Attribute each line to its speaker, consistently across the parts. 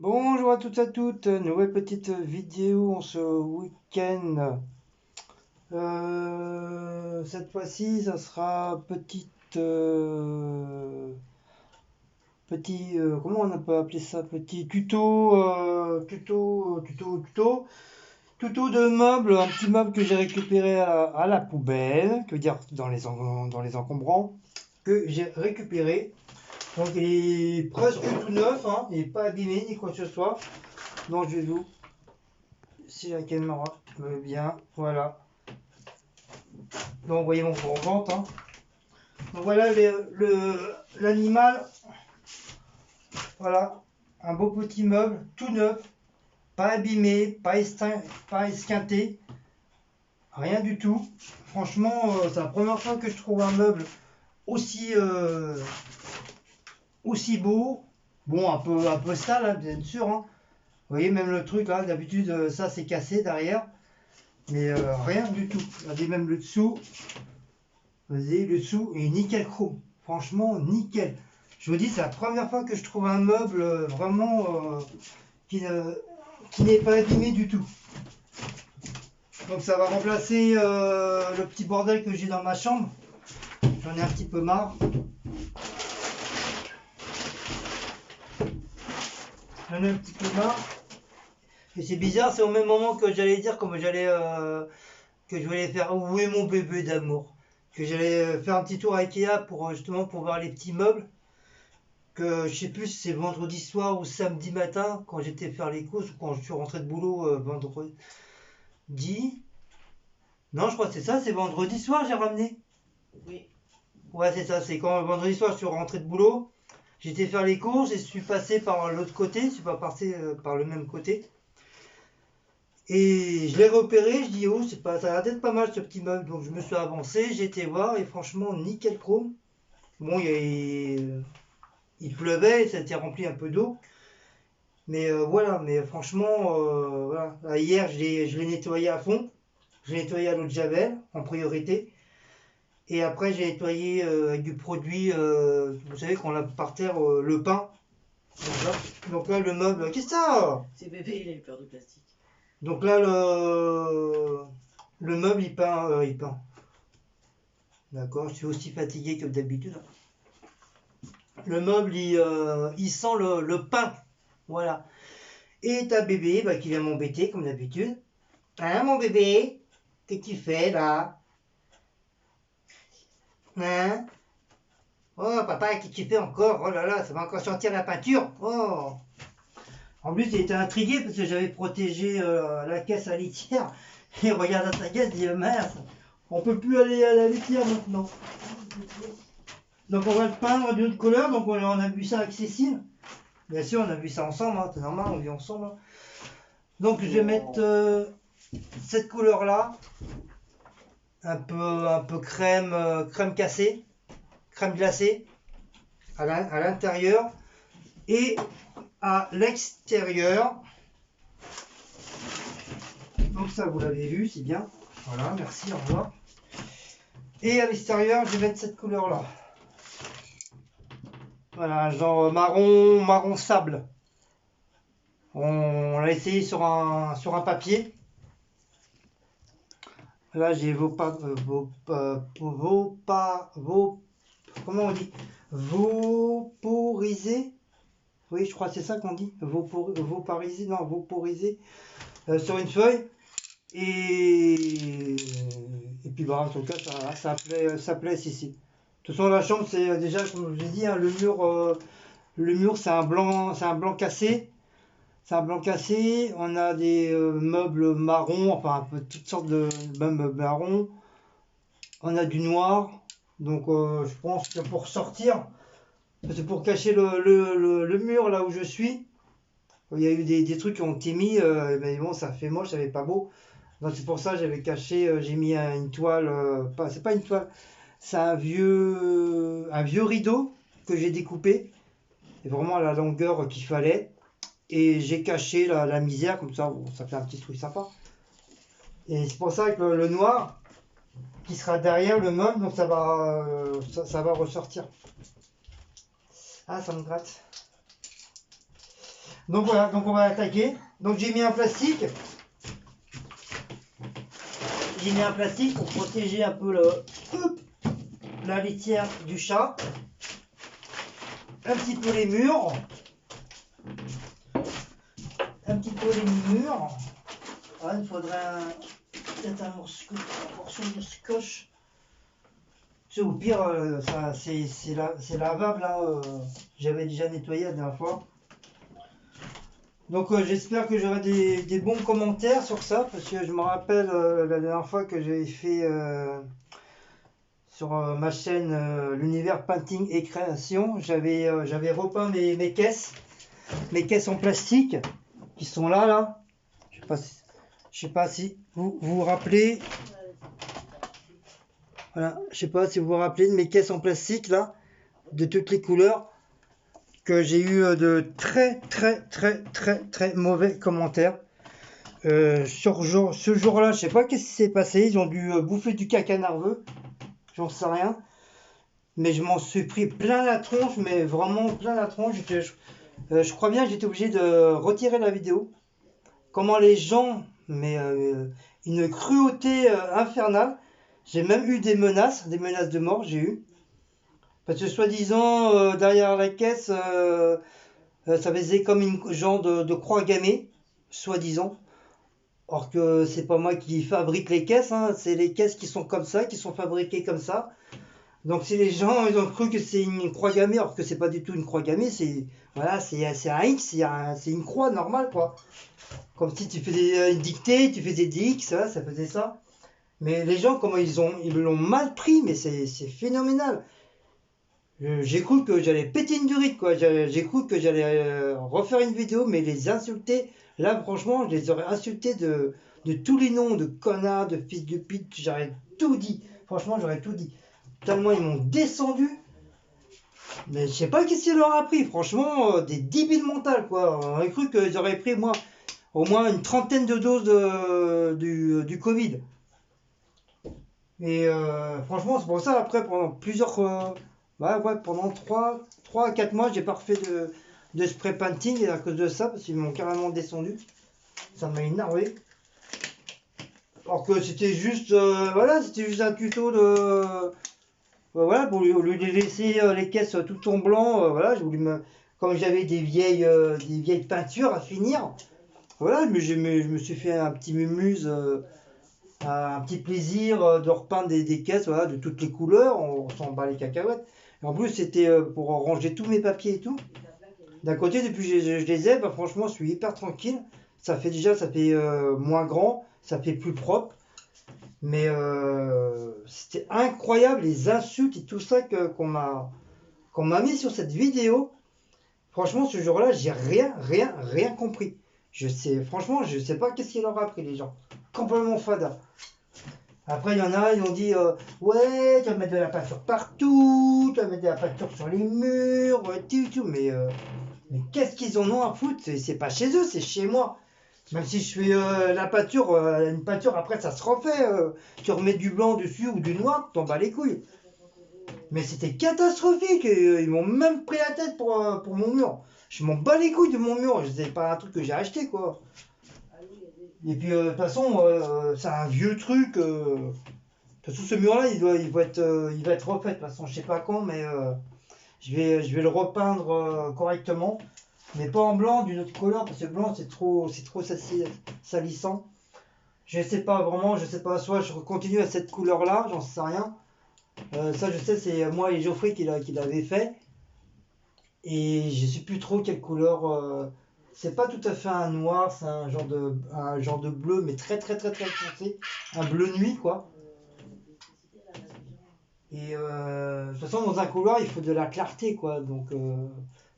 Speaker 1: Bonjour à toutes et à toutes, nouvelle petite vidéo en ce week-end. Cette fois-ci, ça sera comment on peut appeler ça? Petit tuto de meubles, un petit meuble que j'ai récupéré à la poubelle, que veut dire dans les encombrants, que j'ai récupéré. Donc il est presque tout neuf, hein, il n'est pas abîmé ni quoi que ce soit. Donc je vais vous, si la caméra me veut bien, voilà. Donc vous voyez mon vente, hein. Donc voilà l'animal, voilà, un beau petit meuble, tout neuf, pas abîmé, pas esquinté, rien du tout. Franchement, c'est la première fois que je trouve un meuble aussi, aussi beau. Bon, un peu sale, hein, bien sûr, hein. Vous voyez, même le truc là, d'habitude, ça c'est cassé derrière. Mais rien du tout. Regardez même le dessous. Vas-y, le dessous est nickel chrome. Franchement, nickel. Je vous dis, c'est la première fois que je trouve un meuble vraiment qui n'est pas abîmé du tout. Donc ça va remplacer le petit bordel que j'ai dans ma chambre. J'en ai un petit peu marre. J'en ai un petit peu marre. Et c'est bizarre, c'est au même moment que j'allais dire comme que je voulais faire où est mon bébé d'amour. Que j'allais faire un petit tour à Ikea pour justement pour voir les petits meubles. Que je sais plus si c'est vendredi soir ou samedi matin quand j'étais faire les courses ou quand je suis rentré de boulot vendredi. Non, je crois que c'est ça, c'est vendredi soir j'ai ramené.
Speaker 2: Oui.
Speaker 1: Ouais, c'est ça, c'est quand vendredi soir je suis rentré de boulot. J'étais faire les courses et je suis passé par l'autre côté, je suis pas passé par le même côté. Et je l'ai repéré, je dis oh, c'est pas, ça a l'air d'être pas mal ce petit meuble. Donc je me suis avancé, j'ai été voir et franchement nickel chrome. Bon, il pleuvait, ça s'était rempli un peu d'eau. Mais voilà, mais franchement, voilà. Là, hier je l'ai nettoyé à fond. Je l'ai nettoyé à l'eau de Javel en priorité. Et après j'ai nettoyé avec du produit, vous savez qu'on a par terre le pain. Donc là le meuble, qu'est-ce que ça?
Speaker 2: C'est bébé, il a eu peur du plastique.
Speaker 1: Donc là le meuble il peint, il peint. D'accord, je suis aussi fatigué que d'habitude. Le meuble il sent le pain. Voilà. Et ta bébé bah, qui vient m'embêter comme d'habitude. Hein mon bébé? Qu'est-ce que tu fais là? Hein? Oh papa, qu'est-ce que tu fais encore? Oh là là, ça va encore sortir la peinture. Oh! En plus, il était intrigué parce que j'avais protégé la caisse à litière. Il regarde à sa caisse, il dit mince, on peut plus aller à la litière maintenant. Donc on va le peindre d'une autre couleur, donc on a vu ça avec Cécile. Bien sûr, on a vu ça ensemble, hein, c'est normal, on vit ensemble. Hein. Donc je vais mettre cette couleur là, un peu crème, crème cassée, crème glacée à l'intérieur et à l'extérieur. Donc ça vous l'avez vu, c'est bien. Voilà, merci, au revoir. Et à l'extérieur, je vais mettre cette couleur là. Voilà, genre marron sable. On l'a essayé sur un papier. Là, j'ai comment on dit? Vaporisé. Oui, je crois que c'est ça qu'on dit. Vaporisé, non, vaporisé sur une feuille. Et puis, bah, en tout cas, ça plaît ici. De toute façon, la chambre, c'est déjà, comme je l'ai dit, hein, le mur, c'est un blanc cassé. C'est un blanc cassé. On a des meubles marrons, enfin, un peu toutes sortes de meubles marrons. On a du noir. Donc, je pense que pour sortir, c'est pour cacher le mur là où je suis. Il y a eu des trucs qui ont été mis, mais bon, ça fait moche, ça fait pas beau. Donc c'est pour ça que j'avais caché, j'ai mis une toile, c'est pas une toile, c'est un vieux rideau que j'ai découpé, et vraiment à la longueur qu'il fallait. Et j'ai caché la misère, comme ça, bon, ça fait un petit truc sympa. Et c'est pour ça que le noir, qui sera derrière le meuble, donc ça va ressortir. Ah, ça me gratte. Donc voilà, donc on va attaquer. Donc j'ai mis un plastique. J'ai mis un plastique pour protéger un peu la litière du chat. Un petit peu les murs. Un petit peu les murs. Ah, il faudrait peut-être un morceau de scotch. C'est au pire, ça, c'est lavable. Hein, j'avais déjà nettoyé la dernière fois. Donc j'espère que j'aurai des bons commentaires sur ça. Parce que je me rappelle la dernière fois que j'avais fait sur ma chaîne l'univers painting et création. J'avais repeint mes caisses. Mes caisses en plastique. Qui sont là. Je sais pas si vous vous rappelez. Voilà, je sais pas si vous vous rappelez de mes caisses en plastique là, de toutes les couleurs, que j'ai eu de très mauvais commentaires. Ce jour-là, je sais pas qu'est-ce qui s'est passé, ils ont dû bouffer du caca nerveux, j'en sais rien. Mais je m'en suis pris plein la tronche, mais vraiment plein la tronche. Je crois bien que j'étais obligé de retirer la vidéo. Comment les gens, mais une cruauté infernale. J'ai même eu des menaces de mort, j'ai eu. Parce que soi-disant, derrière la caisse, ça faisait comme une genre de croix gammée, soi-disant. Or que c'est pas moi qui fabrique les caisses, hein, c'est les caisses qui sont comme ça, qui sont fabriquées comme ça. Donc si les gens ils ont cru que c'est une croix gammée, alors que c'est pas du tout une croix gammée, c'est voilà, c'est un X, c'est une croix normale quoi. Comme si tu faisais une dictée, tu faisais des X, ça faisait ça. Mais les gens, comment ils l'ont mal pris, mais c'est phénoménal. J'ai cru que j'allais péter une durite, quoi. J'ai cru que j'allais refaire une vidéo, mais les insulter, là, franchement, je les aurais insultés de tous les noms, de connards, de fils de pute, j'aurais tout dit. Franchement, j'aurais tout dit. Tellement ils m'ont descendu. Mais je sais pas qu'est-ce qu'il leur a pris. Franchement, des débiles mentales, quoi. On aurait cru qu'ils auraient pris, moi, au moins une trentaine de doses du Covid. Et franchement, c'est pour ça, après, pendant plusieurs. Pendant 3 à 4 mois, j'ai pas refait de spray painting et à cause de ça, parce qu'ils m'ont carrément descendu. Ça m'a énervé. Alors que c'était juste. Voilà, c'était juste un tuto de. Voilà, pour lui laisser les caisses tout en blanc, voilà, comme j'avais des vieilles peintures à finir, voilà, mais je me suis fait un petit mumuse. Un petit plaisir de repeindre des caisses voilà, de toutes les couleurs, on s'en bat les cacahuètes. Et en plus, c'était pour ranger tous mes papiers et tout. D'un côté, depuis que je les ai, bah, franchement, je suis hyper tranquille. Ça fait moins grand, ça fait plus propre. Mais c'était incroyable les insultes et tout ça qu'on m'a mis sur cette vidéo. Franchement, ce jour-là, j'ai rien compris. Franchement, je sais pas qu'est-ce qu'il leur a pris les gens. Complètement fada. Après, il y en a, ils ont dit ouais, tu vas mettre de la peinture partout, tu vas mettre de la peinture sur les murs, tout. Mais qu'est-ce qu'ils en ont à foutre? C'est pas chez eux, c'est chez moi. Même si je fais la peinture, une peinture après ça se refait. Tu remets du blanc dessus ou du noir, t'en bats les couilles. Mais c'était catastrophique. Ils m'ont même pris la tête pour mon mur. Je m'en bats les couilles de mon mur. C'est pas un truc que j'ai acheté quoi. Et puis de toute façon, c'est un vieux truc. De toute façon, ce mur-là, il va être refait. De toute façon, je sais pas quand, mais je vais le repeindre correctement. Mais pas en blanc, d'une autre couleur, parce que blanc, c'est trop salissant. Je sais pas vraiment, je sais pas. Soit je continue à cette couleur-là, j'en sais rien. Ça, je sais, c'est moi et Geoffrey qui l'avait fait. Et je sais plus trop quelle couleur. C'est pas tout à fait un noir, c'est un genre de bleu, mais très foncé. Un bleu nuit, quoi. Et de toute façon, dans un couloir, il faut de la clarté, quoi. Donc,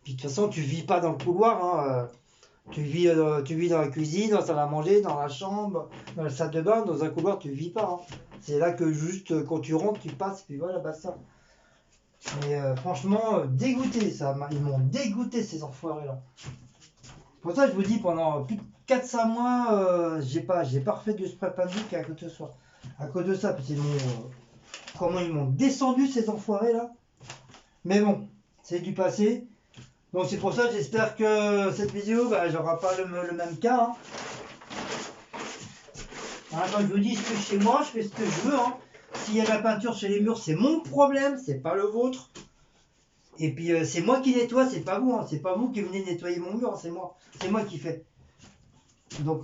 Speaker 1: puis de toute façon, tu vis pas dans le couloir. Hein. Tu vis dans la cuisine, dans la salle à manger, dans la chambre, dans la salle de bain. Dans un couloir, tu vis pas. Hein. C'est là que juste quand tu rentres, tu passes, puis voilà, basta. Mais franchement, dégoûté, ça. Ils m'ont dégoûté, ces enfoirés-là. Pour ça, je vous dis, pendant plus de 4-5 mois, j'ai pas refait de spray painting à cause de ça. À cause de ça, parce qu'ils comment ils m'ont descendu, ces enfoirés-là. Mais bon, c'est du passé. Donc c'est pour ça, j'espère que cette vidéo, bah, j'aurai pas le même cas. Hein. Hein, comme je vous dis, je fais chez moi, je fais ce que je veux. Hein. S'il y a de la peinture sur les murs, c'est mon problème, c'est pas le vôtre. Et puis c'est moi qui nettoie, c'est pas vous. Hein. C'est pas vous qui venez nettoyer mon mur, c'est moi. C'est moi qui fais. Donc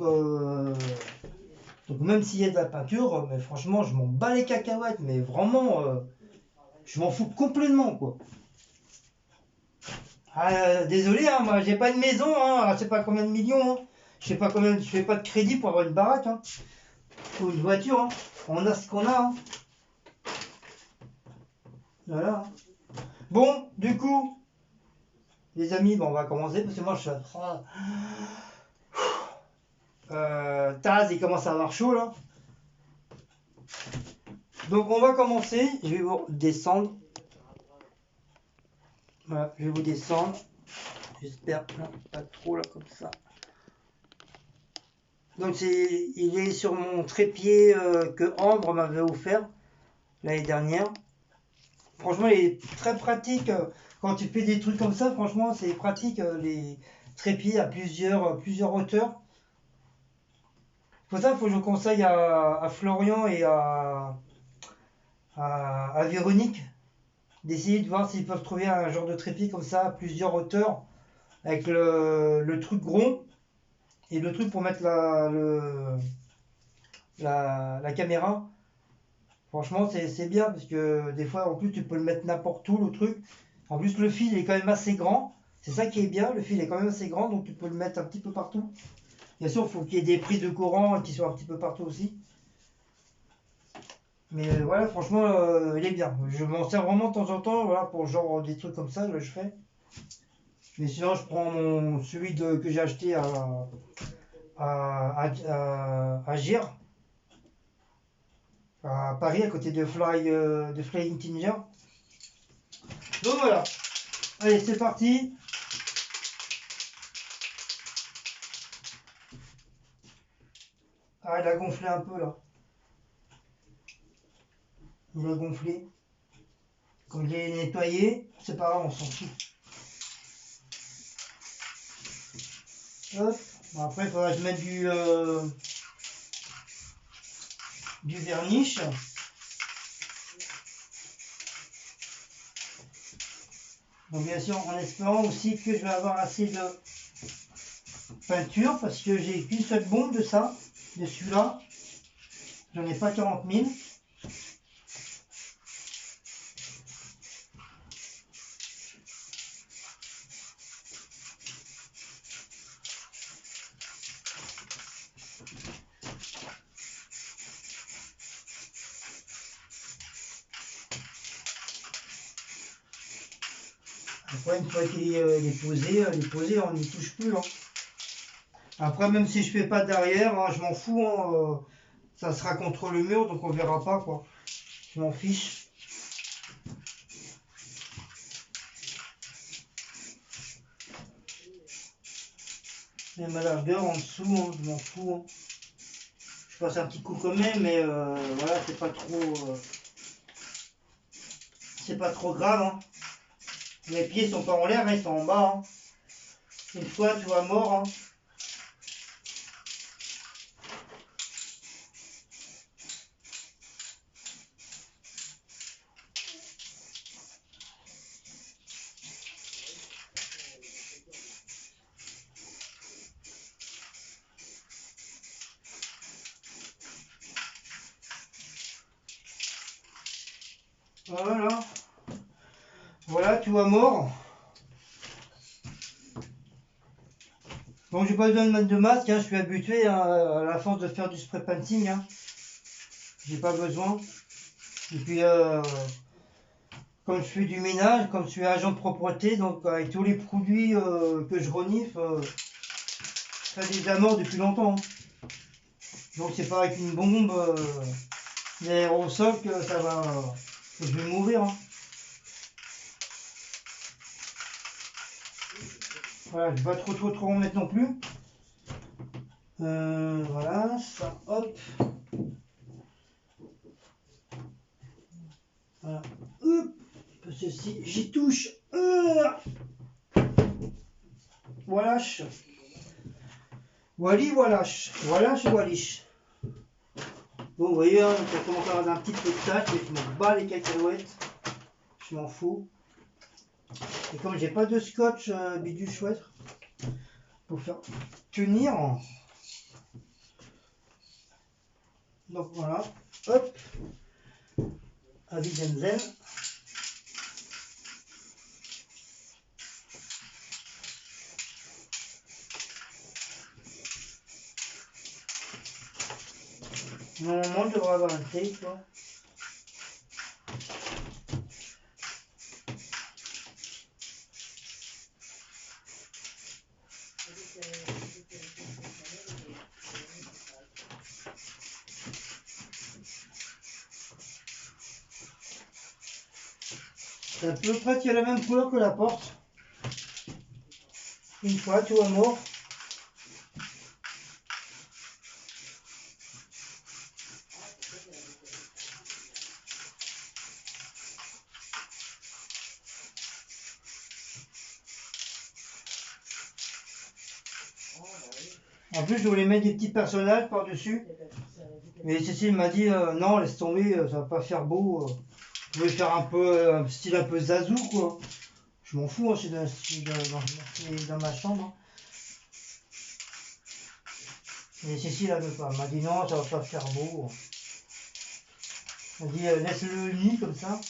Speaker 1: même s'il y a de la peinture, mais franchement, je m'en bats les cacahuètes. Mais vraiment, je m'en fous complètement, quoi. Ah, désolé, hein, moi j'ai pas de maison, hein, je sais pas combien de millions, hein. Je sais pas combien, je fais pas de crédit pour avoir une baraque, hein, ou une voiture, hein. On a ce qu'on a, hein. Voilà. Hein. Bon, du coup, les amis, bon, on va commencer parce que moi je suis à 3. Taz, il commence à avoir chaud là. Donc on va commencer. Je vais vous descendre. Voilà, je vais vous descendre. J'espère pas trop là comme ça. Donc il est sur mon trépied que Ambre m'avait offert l'année dernière. Franchement, il est très pratique. Quand tu fais des trucs comme ça, franchement, c'est pratique les trépieds à plusieurs hauteurs. Pour ça, il faut que je conseille à Florian et à Véronique d'essayer de voir s'ils peuvent trouver un genre de trépied comme ça à plusieurs hauteurs avec le truc rond et le truc pour mettre la caméra. Franchement, c'est bien parce que des fois, en plus, tu peux le mettre n'importe où, le truc. En plus, le fil est quand même assez grand. C'est ça qui est bien, le fil est quand même assez grand, donc tu peux le mettre un petit peu partout. Bien sûr, il faut qu'il y ait des prises de courant qui soient un petit peu partout aussi. Mais voilà, franchement, il est bien. Je m'en sers vraiment de temps en temps, voilà, pour genre des trucs comme ça, là, je fais. Mais sinon, je prends celui que j'ai acheté à Gire, à Paris, à côté de Flying Tinger. Donc voilà. Allez, c'est parti. Ah, il a gonflé un peu là. Il a gonflé. Comme il est nettoyé, c'est pas grave, on s'en fout. Hop. Bon, après, il faudra que je mette du vernish. Donc bien sûr, en espérant aussi que je vais avoir assez de peinture, parce que j'ai qu'une seule bombe de ça, de celui-là. J'en ai pas 40 000. Après, une fois qu'il est posé, on n'y touche plus. Hein. Après, même si je fais pas derrière, hein, je m'en fous. Hein, ça sera contre le mur, donc on verra pas quoi. Je m'en fiche. Même à largeur en dessous, hein, je m'en fous. Hein. Je passe un petit coup quand même, mais voilà, c'est pas trop grave. Hein. Les pieds sont pas en l'air, hein, ils sont en bas. Hein. Une fois, tu vois, mort. Hein. Voilà. Voilà, tu vois, mort. Bon, j'ai pas besoin de mettre de masque, hein, je suis habitué hein, à la force de faire du spray painting. Hein. J'ai pas besoin. Et puis, comme je fais du ménage, comme je suis agent de propreté, donc avec tous les produits que je renifle, ça fait des amorts depuis longtemps. Hein. Donc c'est pas avec une bombe d'aérosol que ça va, que je vais mourir. Hein. Voilà, je vais pas trop en mettre non plus. Voilà, ça, hop. Voilà, hop. Parce que si j'y touche, Wallash. Wally, Wallash. Wallash et Wallish. Bon, vous voyez, hein, ça commence à avoir un petit peu de tache, mais je m'en bats les cacahuètes. Je m'en fous. Et comme j'ai pas de scotch bidule chouette pour faire tenir, donc voilà, hop, avec Denzel. Normalement, je devrais avoir un tape, quoi. C'est à peu près qui a la même couleur que la porte. Une fois, tout à mort. En plus, je voulais mettre des petits personnages par-dessus. Mais Cécile m'a dit non, laisse tomber, ça va pas faire beau. Je voulais faire un peu un style un peu Zazou, quoi. Je m'en fous, hein, c'est dans ma chambre. Hein. Mais Cécile, elle veut pas. Elle m'a dit non, ça va pas faire beau. Elle m'a dit laisse-le lit comme ça.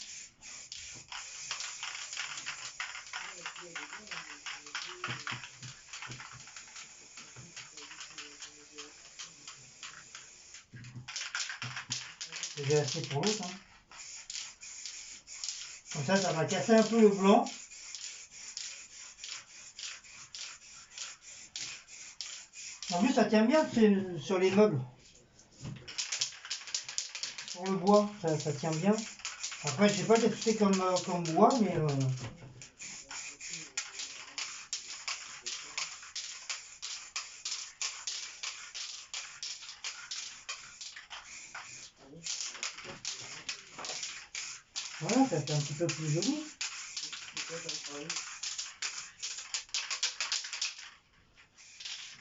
Speaker 1: J'ai assez pour l'autre. Hein. Comme ça va casser un peu le blanc. En plus, ça tient bien sur les meubles. Sur le bois, ça tient bien. Après, je sais pas qu'est-ce que c'est comme bois, mais... Voilà, ça fait un petit peu plus joli.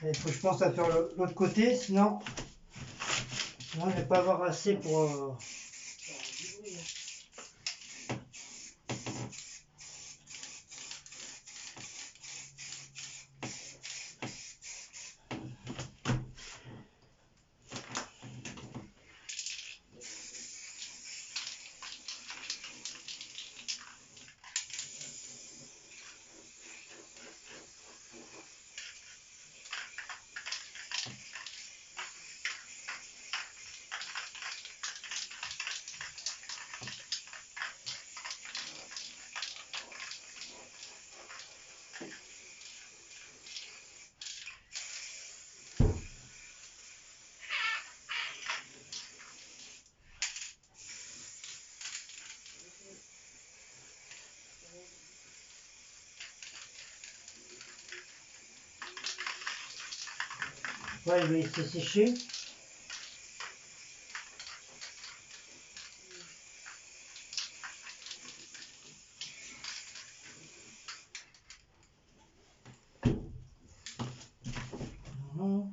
Speaker 1: Il faut que je pense à faire l'autre côté, sinon je ne vais pas avoir assez pour... Ouais, je vais laisser sécher. Voilà.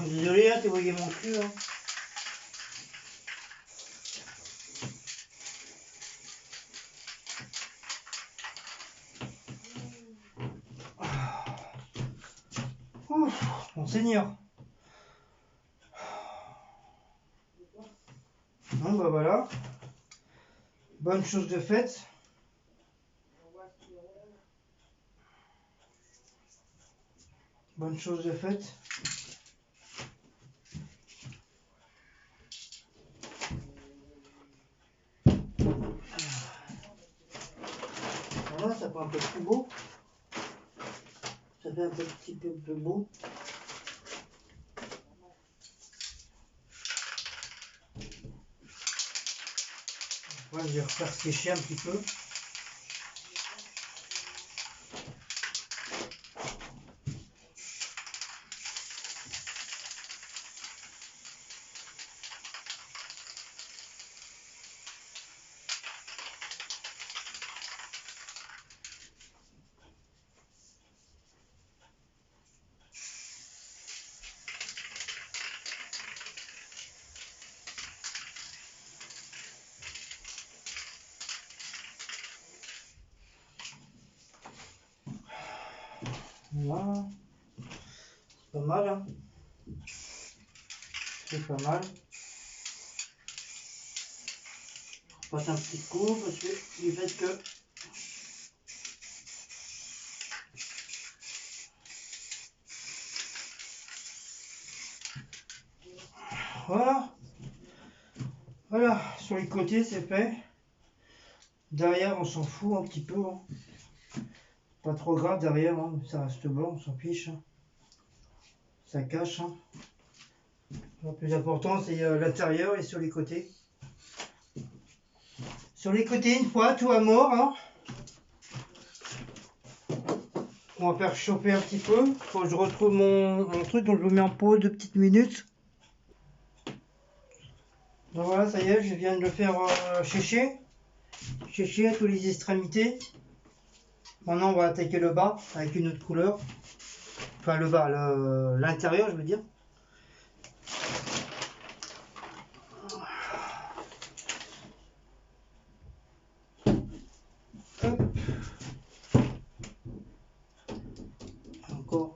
Speaker 1: Désolé, hein, t'as voyé mon cul. Hein. Ouf, mon Seigneur. Bon, bah voilà. Bonne chose de faite. Bonne chose de faite. Voilà, ça fait un peu plus beau. Ça fait un petit peu plus beau. Voilà, je vais refaire sécher un petit peu. Voilà. C'est pas mal, hein. C'est pas mal. Je passe un petit coup parce que du fait que voilà. Voilà, sur les côtés c'est fait. Derrière on s'en fout un petit peu. Hein. Pas trop grave derrière, hein. Ça reste blanc, on s'en fiche. Hein. Ça cache. Hein. Le plus important c'est l'intérieur et sur les côtés. Sur les côtés, une fois, tout à mort. Hein. On va faire chauffer un petit peu. Faut que je retrouve mon truc, donc je le mets en pause 2 petites minutes. Donc voilà, ça y est, je viens de le faire sécher. Sécher à toutes les extrémités. Maintenant, on va attaquer le bas avec une autre couleur. Enfin, le bas, l'intérieur, je veux dire. Hop. Encore.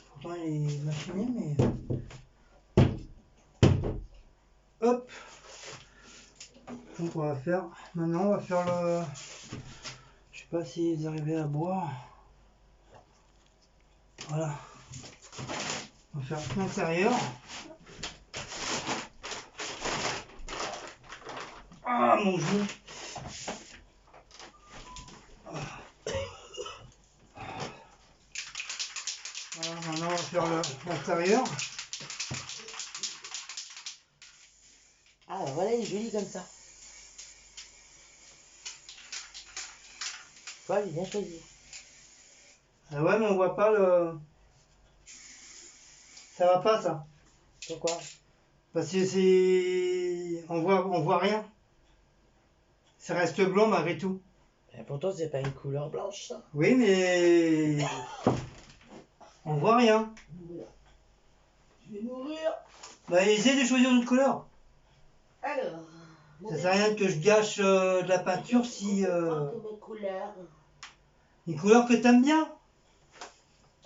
Speaker 1: Pourtant, il est machiné, mais... Hop. Donc, on va faire... Maintenant, on va faire le... Je sais pas si vous arrivez à boire. Voilà. On va faire l'intérieur. Ah, mon genou. Voilà, maintenant on va faire l'intérieur.
Speaker 2: Ah, voilà, il est joli comme ça. Toi, il est bien choisi.
Speaker 1: Ah ouais, mais on voit pas le... Ça va pas, ça.
Speaker 2: Pourquoi?
Speaker 1: Parce que c'est... On voit rien. Ça reste blanc malgré tout.
Speaker 2: Et pourtant, c'est pas une couleur blanche, ça.
Speaker 1: Oui, mais... On voit rien.
Speaker 2: Je vais mourir.
Speaker 1: Bah, essaye de choisir une autre couleur.
Speaker 2: Alors...
Speaker 1: Ça sert à rien que je gâche de la peinture si...
Speaker 2: Mes couleurs.
Speaker 1: Une couleur que t'aimes bien.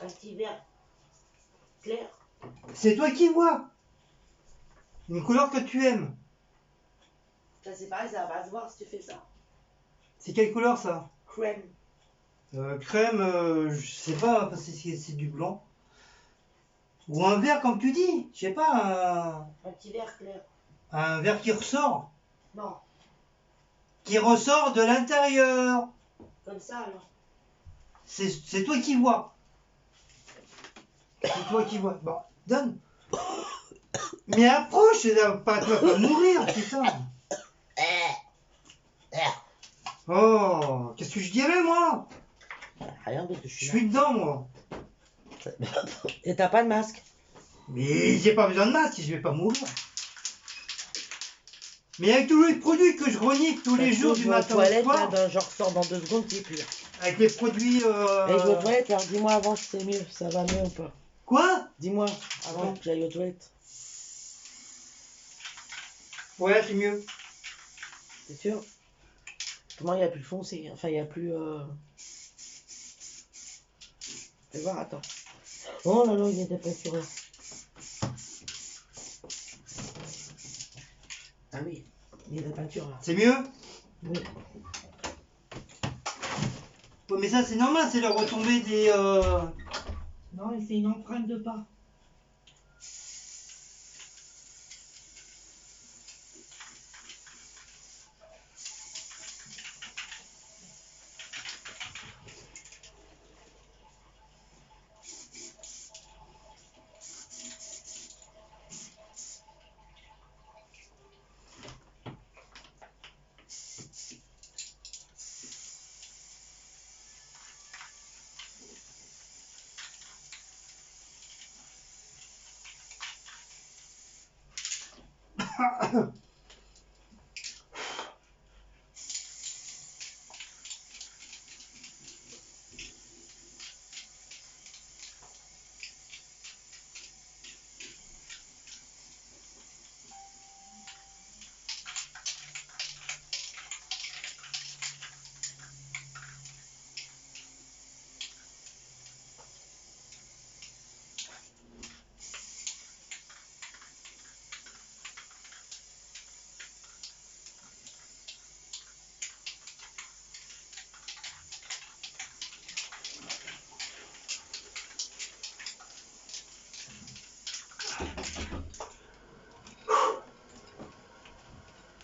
Speaker 2: Un petit vert clair.
Speaker 1: C'est toi qui vois. Une couleur que tu aimes.
Speaker 2: Ça, c'est pareil, ça va pas se voir si tu fais ça.
Speaker 1: C'est quelle couleur, ça?
Speaker 2: Crème.
Speaker 1: Crème, je sais pas, parce que c'est du blanc. Ou un vert, comme tu dis. Je sais pas,
Speaker 2: Un petit vert clair.
Speaker 1: un vert qui ressort.
Speaker 2: Non,
Speaker 1: Qui ressort de l'intérieur.
Speaker 2: comme ça, alors.
Speaker 1: C'est toi qui vois. C'est toi qui vois. Bon, donne. Mais approche, tu vas pas mourir, putain. Oh, qu'est-ce que je dirais, moi?
Speaker 2: Rien, parce que je
Speaker 1: Je
Speaker 2: suis
Speaker 1: suis dedans, moi.
Speaker 2: là. Et t'as pas de masque?
Speaker 1: Mais j'ai pas besoin de masque, je vais pas mourir. Mais avec tous les produits que je renique tous les jours du matin au
Speaker 2: toilette,
Speaker 1: soir,
Speaker 2: là, je ressors dans 2 secondes, t'es plus là.
Speaker 1: avec les produits...
Speaker 2: Et je vais aux toilettes, alors dis-moi avant si c'est mieux, ça va mieux ou pas?
Speaker 1: Quoi?
Speaker 2: Dis-moi, avant
Speaker 1: Attends.
Speaker 2: que j'aille aux toilettes.
Speaker 1: Ouais, c'est mieux.
Speaker 2: C'est sûr? Comment il n'y a plus de foncé? Enfin, il n'y a plus. Fais voir, attends. Oh là là, il y a des peintures là. Ah oui, il y a des peintures là.
Speaker 1: C'est mieux?
Speaker 2: Oui.
Speaker 1: Ouais, mais ça, c'est normal, c'est la retombée des. Non, c'est une empreinte de pas.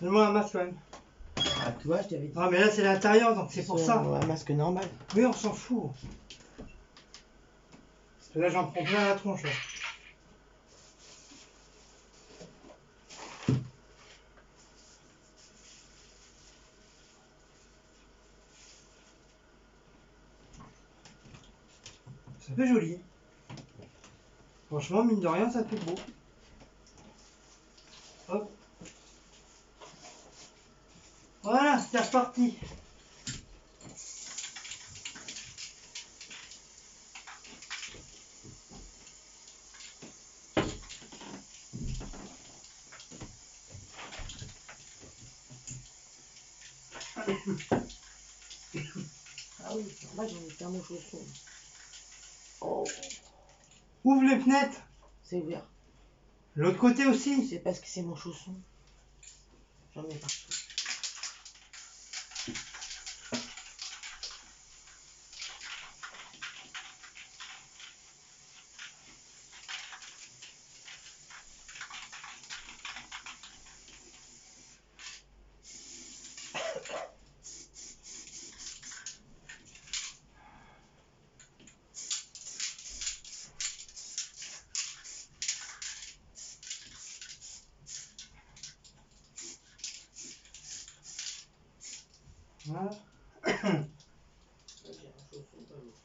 Speaker 1: Donne-moi un masque quand même.
Speaker 2: Ah, tu vois, je t'avais dit.
Speaker 1: Ah, mais là, c'est l'intérieur, donc c'est pour ça.
Speaker 2: Un masque normal.
Speaker 1: Oui, on s'en fout. Parce que là, j'en prends plein la tronche. Là. Ça fait joli. Franchement, mine de rien, ça fait beau. Hop. Voilà, c'est reparti.
Speaker 2: Ah oui, moi j'en ai fait mon chausson. Oh,
Speaker 1: Ouvre les fenêtres.
Speaker 2: c'est ouvert.
Speaker 1: L'autre côté aussi.
Speaker 2: C'est parce que c'est mon chausson. J'en ai partout.
Speaker 1: Voilà.
Speaker 2: J'ai un chausson pas lourd.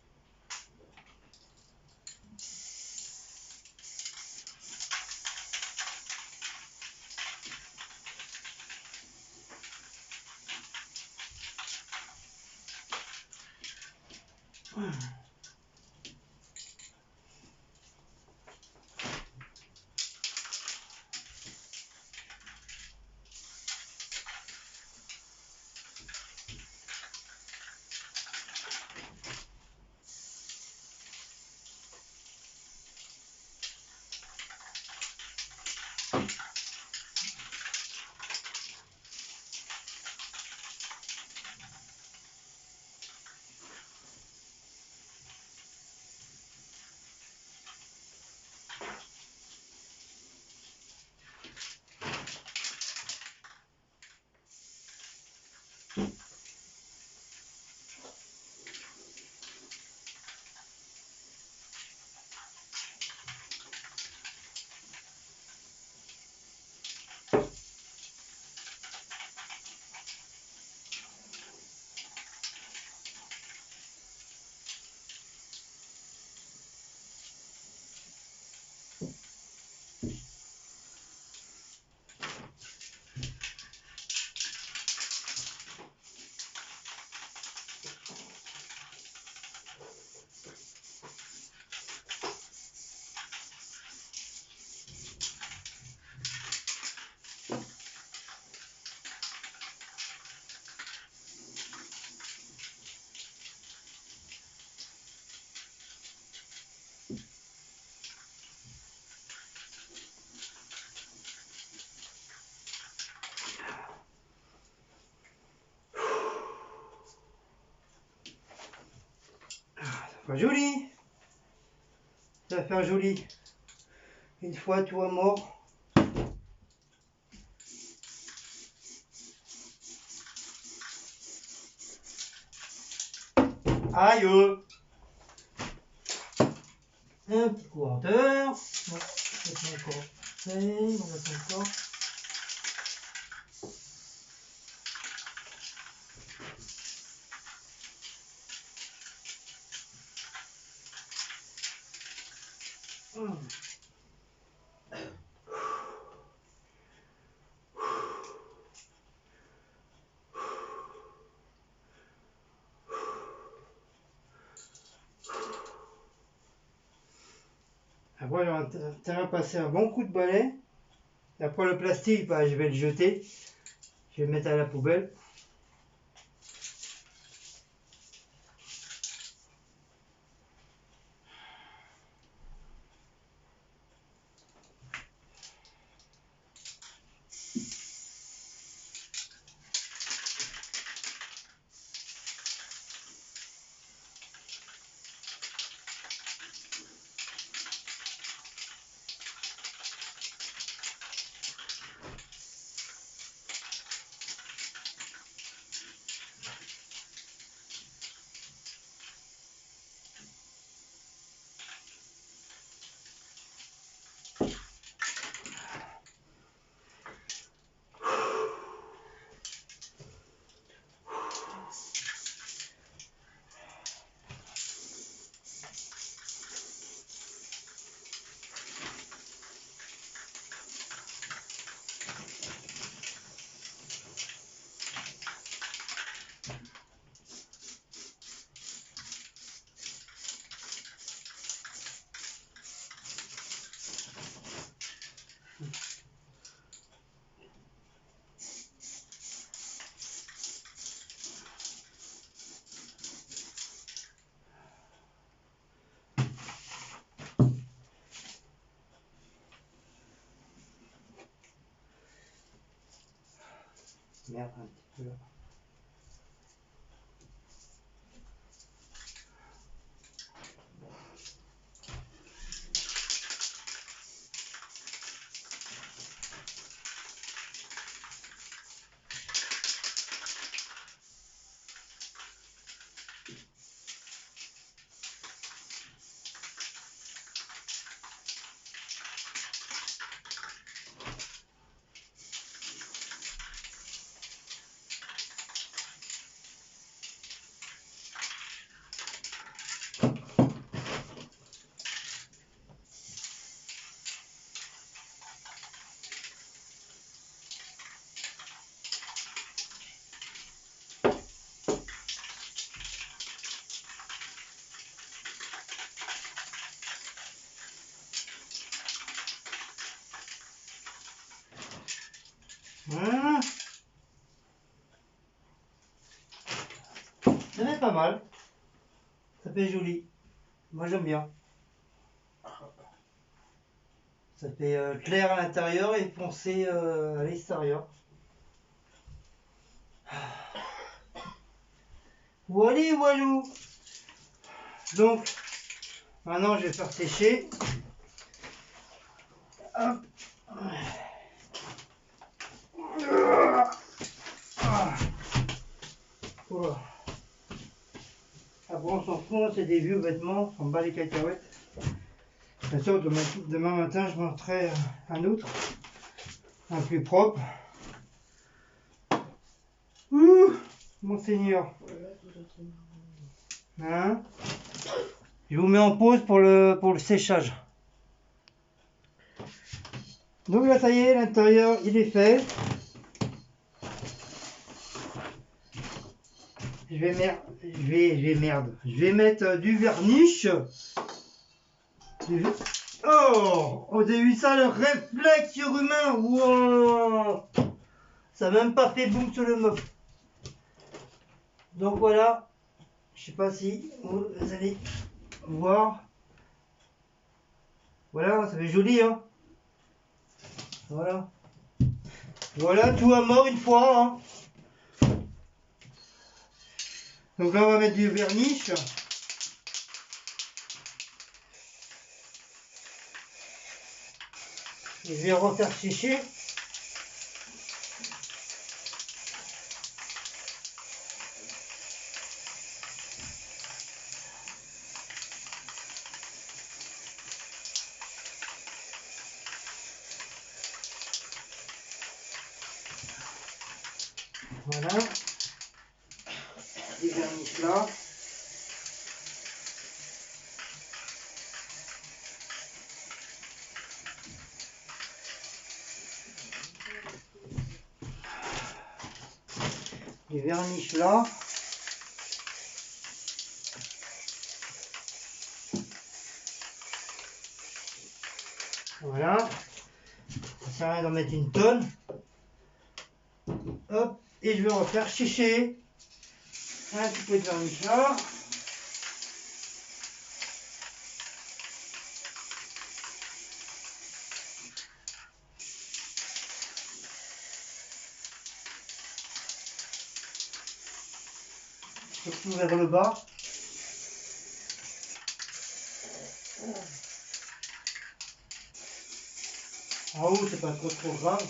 Speaker 1: Pas joli. Ça va faire joli. Une fois tout à mort. Aïe. Un petit couverteur. Ouais, c'est encore. On va faire encore. Après, j'aurai intérêt à passer un bon coup de balai. Et après, le plastique, bah, je vais le jeter. Je vais le mettre à la poubelle. Merde, un petit peu là. Voilà. Ça fait pas mal. Ça fait joli. Moi j'aime bien. Ça fait clair à l'intérieur et foncé à l'extérieur. Wally Walou. Donc, maintenant je vais faire sécher. Hop. Voilà. Après on s'en fout, c'est des vieux vêtements, on s'en bat les cacahuètes. Bien sûr, demain matin je montrerai un autre, un plus propre. Ouh, monseigneur. Hein? Je vous mets en pause pour le séchage. Donc là ça y est, l'intérieur il est fait. Je vais mettre du verniche. Oh, on a vu ça, le réflexe surhumain. Wow. Ça n'a même pas fait boum sur le meuble. Donc voilà, je sais pas si vous allez voir. Voilà, ça fait joli, hein. Voilà. Voilà, tout à mort une fois, hein. Donc là, on va mettre du verniche. Je vais refaire sécher. Voilà. Les vernis là. Les vernis là. Voilà. Ça sert à rien d'en mettre une tonne. Hop. Et je vais refaire sécher un petit peu de vernis là. Surtout vers le bas. En haut, c'est pas trop grave.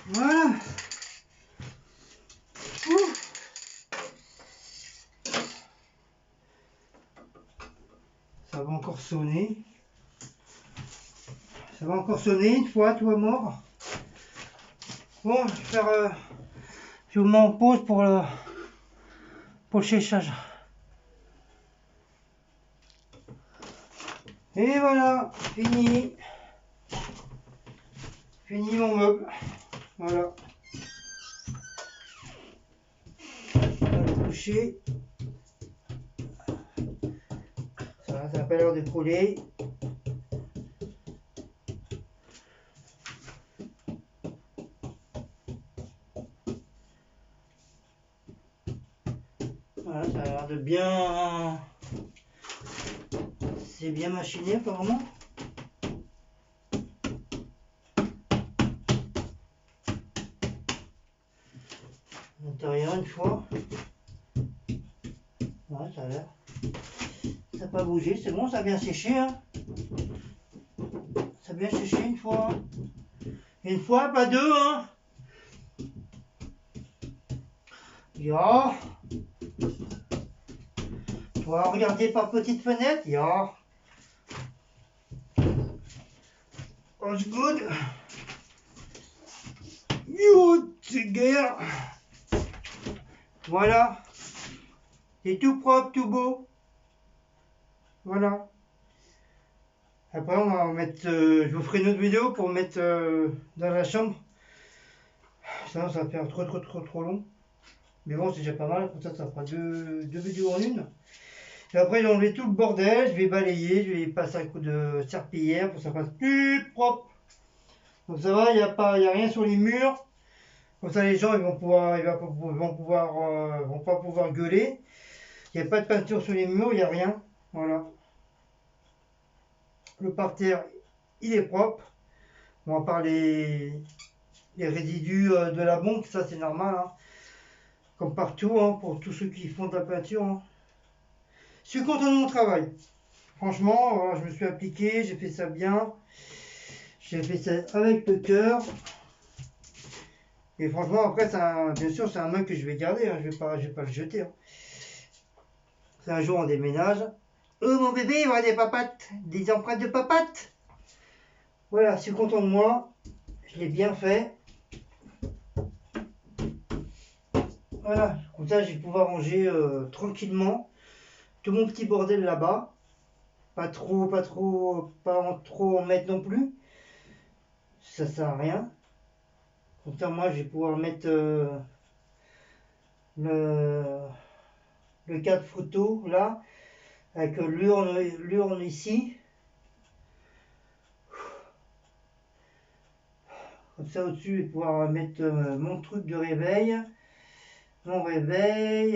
Speaker 1: Voilà. Ouh. Ça va encore sonner. Ça va encore sonner une fois, tout est mort. Bon, je vais faire. Je vous mets en pause pour le séchage. Et voilà, fini. Fini mon meuble. Voilà. On va le coucher. Ça n'a pas l'air de couler. Voilà, ça a l'air de bien. C'est bien machiné apparemment. L'intérieur une fois. Ouais, ça a l'air. Ça n'a pas bougé, c'est bon, ça a bien séché. Hein. Ça a bien séché une fois. Une fois, pas deux. Hein. Ya. Toi, regardez par petite fenêtre. Ya. Oh, c'est good. Yo, c'est guerre. Voilà. C'est tout propre, tout beau. Voilà. Après, on va mettre. Je vous ferai une autre vidéo pour mettre dans la chambre. Sinon, ça va faire trop long. Mais bon, c'est déjà pas mal. Comme ça fera deux vidéos en une. Et après, j'ai enlevé tout le bordel. Je vais balayer. Je vais passer un coup de serpillière pour que ça fasse plus propre. Donc ça va, il n'y a rien sur les murs. Comme ça, les gens ils vont pas pouvoir gueuler. Il n'y a pas de peinture sur les murs, il n'y a rien. Voilà. Le parterre, il est propre. Bon, à part les résidus de la bombe, ça c'est normal. Hein. Comme partout, hein, pour tous ceux qui font de la peinture. Hein. Je suis content de mon travail. Franchement, voilà, je me suis appliqué, j'ai fait ça bien. J'ai fait ça avec le cœur. Et franchement, après, bien sûr, c'est un meuble que je vais garder. Hein. Je vais pas le jeter. Hein. C'est un jour on déménage. Oh mon bébé, il va y avoir des papates, des empreintes de papates. Voilà, je suis content de moi. Je l'ai bien fait. Voilà, comme ça je vais pouvoir ranger tranquillement tout mon petit bordel là-bas. Pas trop en mettre non plus. Ça sert à rien. Comme ça moi je vais pouvoir mettre le cadre photo là, avec l'urne ici. Comme ça au-dessus je vais pouvoir mettre mon truc de réveil. Mon réveil,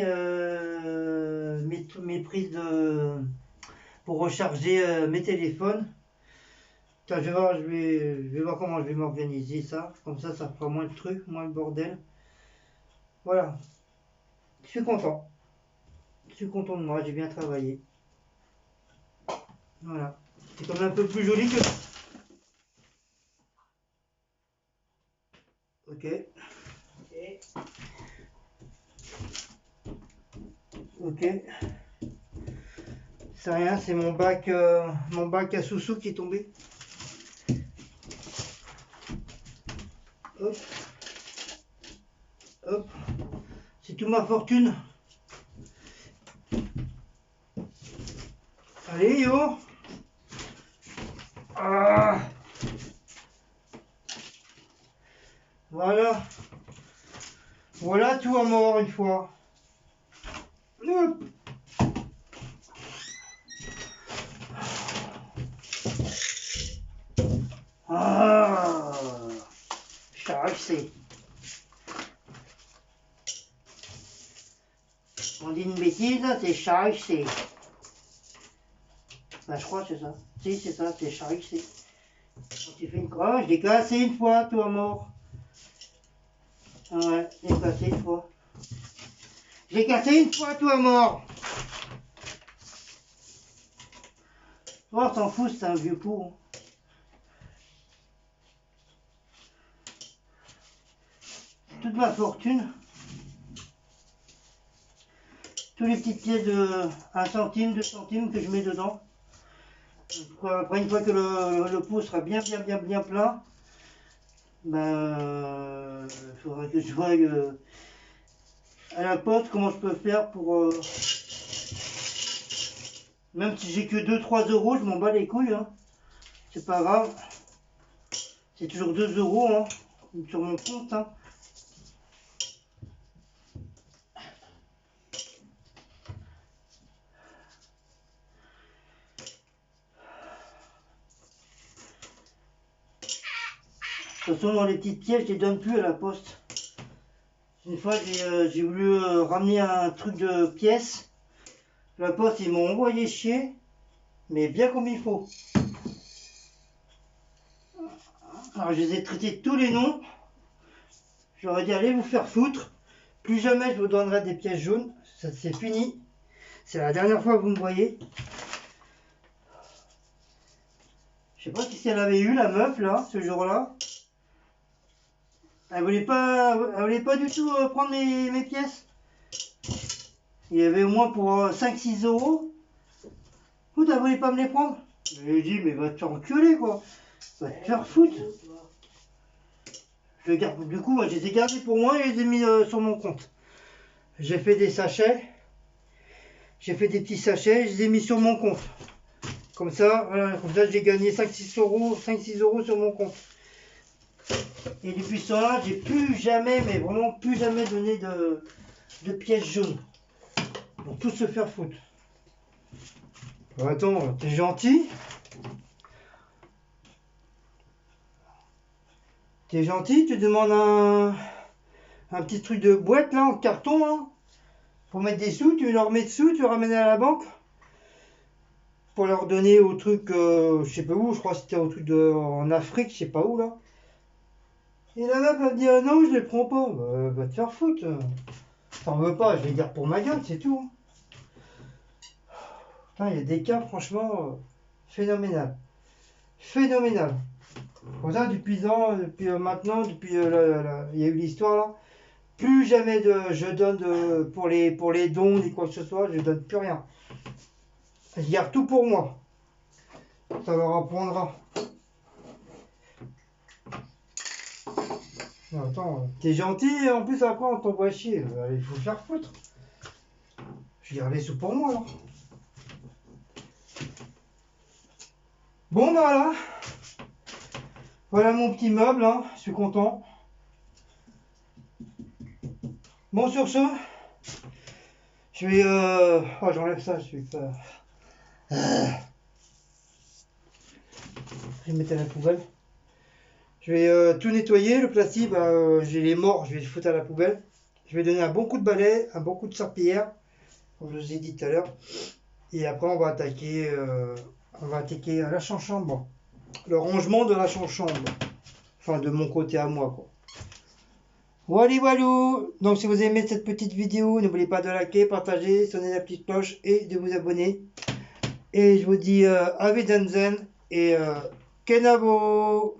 Speaker 1: mes prises pour recharger mes téléphones. Tiens, je vais voir comment je vais m'organiser ça. Comme ça fera moins de trucs, moins de bordel. Voilà. Je suis content. Je suis content de moi, j'ai bien travaillé. Voilà. C'est quand même un peu plus joli que... Ok. Ok. C'est rien, c'est mon bac à sous-sous qui est tombé. Hop. Hop. C'est toute ma fortune. Allez, yo. Ah. Voilà. Voilà tout à mort une fois. Hop. Ah. Charissé. On dit une bêtise, c'est charissé. Ben, je crois que c'est ça. Si, c'est ça, c'est charissé. Quand tu fais une croix, je l'ai cassé une fois, tout à mort. Ah ouais, je l'ai cassé une fois. J'ai cassé une fois, tout à mort. Oh, on s'en fout, c'est un vieux pot. Toute ma fortune. Tous les petites pièces de 1 centime, 2 centimes que je mets dedans. Après, une fois que le pot sera bien plein, ben, il faudra que je voie à la poste comment je peux faire pour... même si j'ai que 2-3 euros, je m'en bats les couilles. Hein. C'est pas grave. C'est toujours 2 euros hein, sur mon compte. Hein. De toute façon, dans les petites pièces, je les donne plus à la poste. Une fois, j'ai voulu ramener un truc de pièces. La poste, ils m'ont envoyé chier, mais bien comme il faut. Alors, je les ai traités de tous les noms. J'aurais dit, allez vous faire foutre. Plus jamais je vous donnerai des pièces jaunes. Ça, c'est fini. C'est la dernière fois que vous me voyez. Je sais pas si elle avait eu, la meuf, là, ce jour-là. Elle voulait pas du tout prendre mes pièces. Il y avait au moins pour 5-6 euros. Vous, elle voulait pas me les prendre. Je lui ai dit, mais va te faire enculer, quoi. Va te faire foutre. Je les garde. Du coup, moi, je les ai gardés pour moi et je les ai mis sur mon compte. J'ai fait des sachets. J'ai fait des petits sachets, je les ai mis sur mon compte. Comme ça, voilà, comme ça j'ai gagné 5-6 euros sur mon compte. Et depuis ce temps-là, j'ai plus jamais, mais vraiment plus jamais donné de pièces jaunes. Pour tout se faire foutre. Attends, t'es gentil? T'es gentil? Tu demandes un petit truc de boîte là, en carton là, pour mettre des sous, tu leur mets dessous, tu ramènes à la banque pour leur donner au truc, je sais pas où, je crois que c'était au truc en Afrique, je sais pas où là. Et la meuf elle me dit ah non, je les prends pas. Bah, va te faire foutre. T'en veux pas, je les garde pour ma gueule, c'est tout. Putain, il y a des cas franchement phénoménal. Phénoménal. Pour ça, depuis maintenant, depuis il y a eu l'histoire là, plus jamais je donne pour les dons ni quoi que ce soit, je donne plus rien. Je garde tout pour moi. Ça leur apprendra. Non, attends, t'es gentil, en plus après on t'envoie chier. Il faut faire foutre. Je garde les sous pour moi là. Bon bah voilà. Voilà mon petit meuble, hein. Je suis content. Bon sur ce, je vais oh, j'enlève ça, je vais faire. Je vais mettre à la poubelle. Je vais tout nettoyer, le plastique, j'ai les morts, je vais le foutre à la poubelle. Je vais donner un bon coup de balai, un bon coup de serpillière, comme je vous ai dit tout à l'heure. Et après on va attaquer la chambre. Le rangement de la chambre. Enfin de mon côté à moi quoi. Voilà, walou. Donc si vous aimez cette petite vidéo, n'oubliez pas de liker, partager, sonner la petite cloche et de vous abonner. Et je vous dis à Wiedersehen et Kenavo.